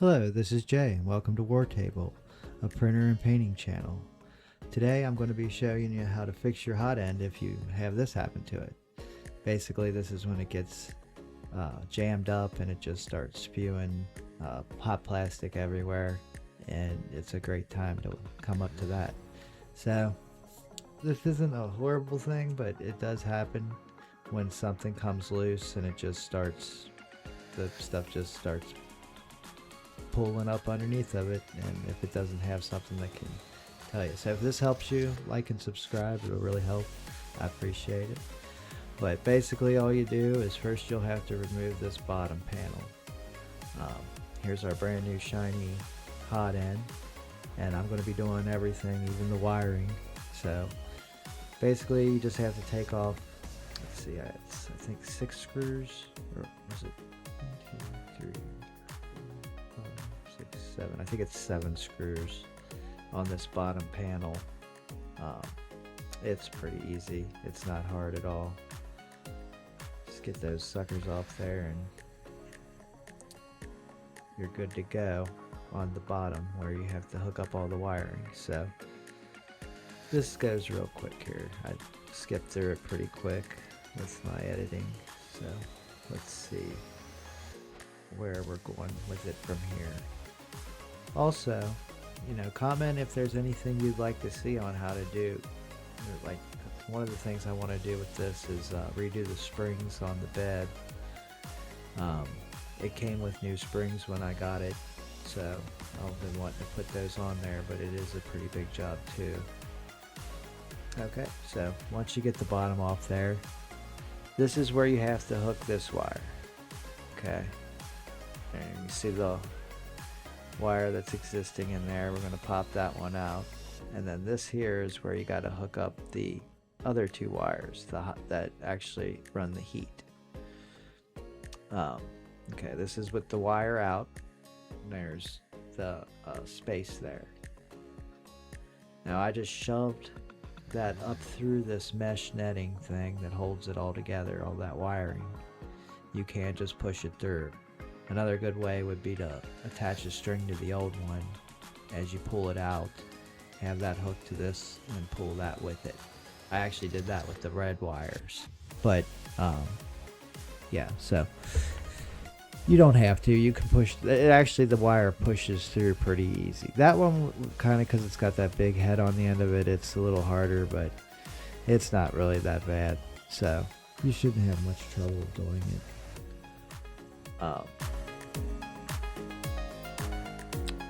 Hello, this is Jay, and welcome to War Table, a printer and painting channel. Today I'm going to be showing you how to fix your hot end if you have this happen to it. Basically, this is when it gets jammed up and it just starts spewing hot plastic everywhere, and it's a great time to come up to that. So, this isn't a horrible thing, but it does happen when something comes loose and it just starts, the stuff just starts pulling up underneath of it, and if it doesn't have something that can tell you. So if this helps you, like and subscribe, it'll really help. I appreciate it. But basically all you do is first you'll have to remove this bottom panel. Here's our brand new shiny hot end, and I'm going to be doing everything, even the wiring. So basically you just have to take off, let's see, it's I think 6 screws, or was it 1, 2, 3, 6, 7, I think it's 7 screws on this bottom panel. It's pretty easy, it's not hard at all. Just get those suckers off there and you're good to go on the bottom where you have to hook up all the wiring. So this goes real quick here. I skipped through it pretty quick with my editing, so let's see where we're going with it from here. Also, comment if there's anything you'd like to see on how to do. Like, one of the things I want to do with this is redo the springs on the bed. It came with new springs when I got it, so I've been wanting to put those on there, but it is a pretty big job too. Okay, so once you get the bottom off there, this is where you have to hook this wire. Okay, and you see the wire that's existing in there. We're going to pop that one out, and then this here is where you got to hook up the other 2 wires that actually run the heat. Okay, this is with the wire out. There's the space there. Now I just shoved that up through this mesh netting thing that holds it all together, all that wiring. You can't just push it through. Another good way would be to attach a string to the old one. As you pull it out, have that hooked to this and pull that with it. I actually did that with the red wires, but yeah, so you don't have to. You can push it. Actually, the wire pushes through pretty easy. That one, kind of, because it's got that big head on the end of it, it's a little harder, but it's not really that bad, so you shouldn't have much trouble doing it.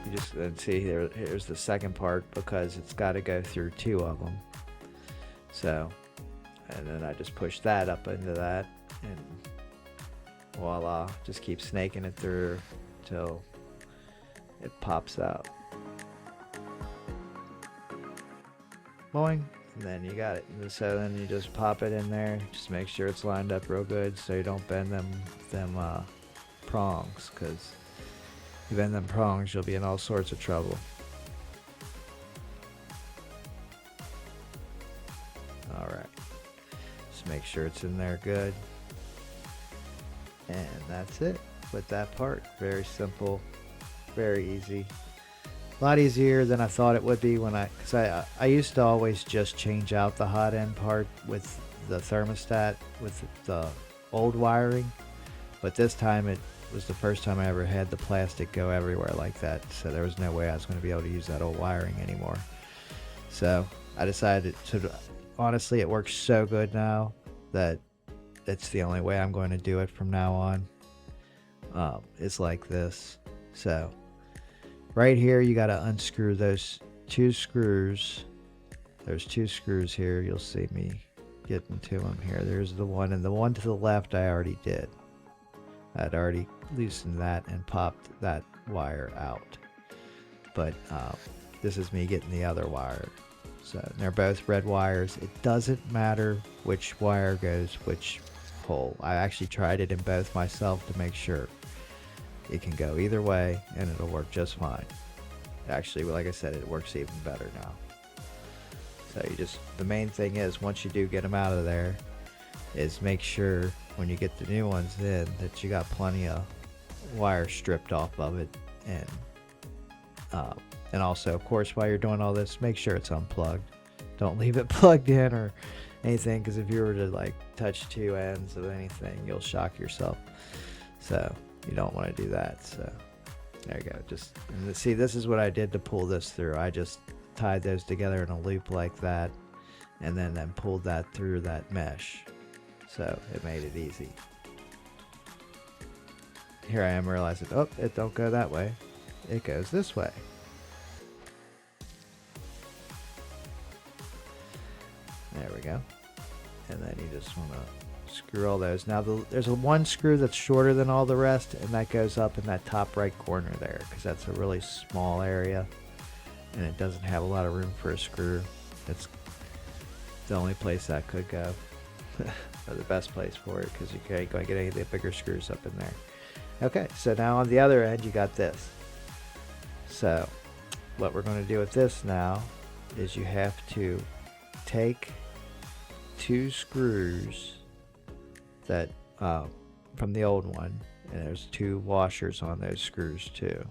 You just see here's the second part, because it's got to go through 2 of them. So, and then I just push that up into that, and voila, just keep snaking it through till it pops out. Boing, and then you got it. So then you just pop it in there. Just make sure it's lined up real good so you don't bend them prongs, because if you bend them prongs, you'll be in all sorts of trouble. Alright, just make sure it's in there good. And that's it with that part. Very simple, very easy. A lot easier than I thought it would be because I used to always just change out the hot end part with the thermostat with the old wiring, but this time it was the first time I ever had the plastic go everywhere like that, so there was no way I was going to be able to use that old wiring anymore. So I decided to, honestly, it works so good now that it's the only way I'm going to do it from now on. It's like this. So right here you got to unscrew those 2 screws. There's 2 screws here. You'll see me getting to them here. There's the one, and the one to the left I already did. I'd already loosened that and popped that wire out, but this is me getting the other wire. So they're both red wires. It doesn't matter which wire goes which hole. I actually tried it in both myself to make sure. It can go either way and it'll work just fine. Actually, like I said, it works even better now. So the main thing is, once you do get them out of there, is make sure when you get the new ones in that you got plenty of wire stripped off of it And also, of course, while you're doing all this, make sure it's unplugged. Don't leave it plugged in or anything, because if you were to like touch two ends of anything, you'll shock yourself. So you don't want to do that. So there you go. Just see, this is what I did to pull this through. I just tied those together in a loop like that, and then pulled that through that mesh. So it made it easy. Here I am realizing, oh, it don't go that way. It goes this way. There we go. And then you just want to screw all those. Now there's one screw that's shorter than all the rest, and that goes up in that top right corner there, because that's a really small area and it doesn't have a lot of room for a screw. It's the only place that could go, or the best place for it, because you ain't going to get any of the bigger screws up in there. Okay, so now on the other end you got this. So what we're going to do with this now is you have to take two screws that from the old one, and there's two washers on those screws too,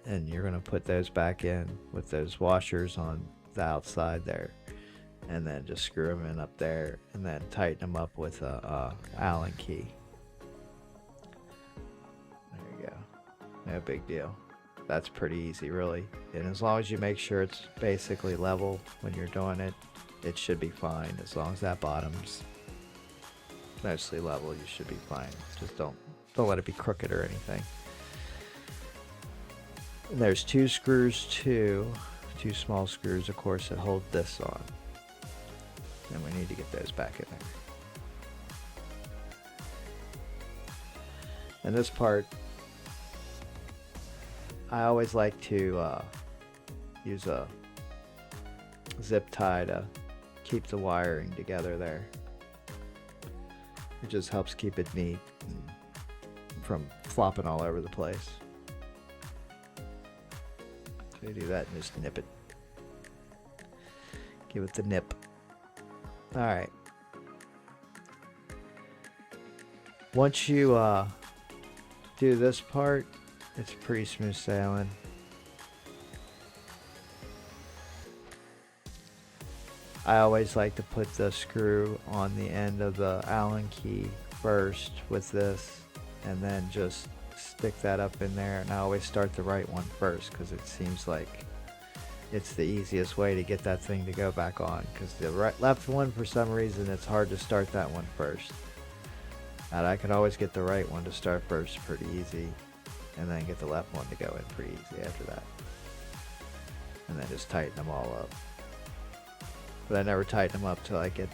and you're going to put those back in with those washers on the outside there, and then just screw them in up there, and then tighten them up with a Allen key. There you go. No big deal. That's pretty easy, really. And as long as you make sure it's basically level when you're doing it, it should be fine. As long as that bottom's mostly level, you should be fine. Just don't let it be crooked or anything. And there's two screws too, two small screws, of course, that hold this on. And we need to get those back in there. And this part, I always like to use a zip tie to keep the wiring together there. It just helps keep it neat and from flopping all over the place. So you do that and just nip it. Give it the nip. Alright. Once you do this part, it's pretty smooth sailing. I always like to put the screw on the end of the Allen key first with this, and then just stick that up in there. And I always start the right one first, because it seems like it's the easiest way to get that thing to go back on, because the left one, for some reason, it's hard to start that one first. And I can always get the right one to start first pretty easy, and then get the left one to go in pretty easy after that. And then just tighten them all up. But I never tighten them up till I get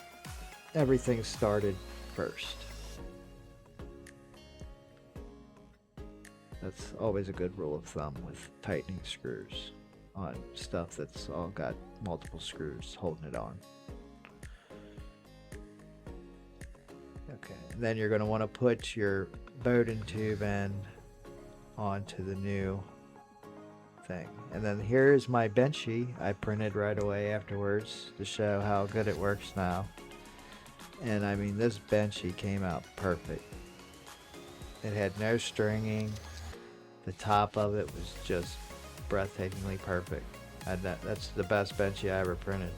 everything started first. That's always a good rule of thumb with tightening screws on stuff that's all got multiple screws holding it on. Okay, and then you're going to want to put your Bowden tube end onto the new thing. And then here's my benchy I printed right away afterwards to show how good it works now. And I mean, this benchy came out perfect. It had no stringing. The top of it was just breathtakingly perfect. That's the best benchy I ever printed.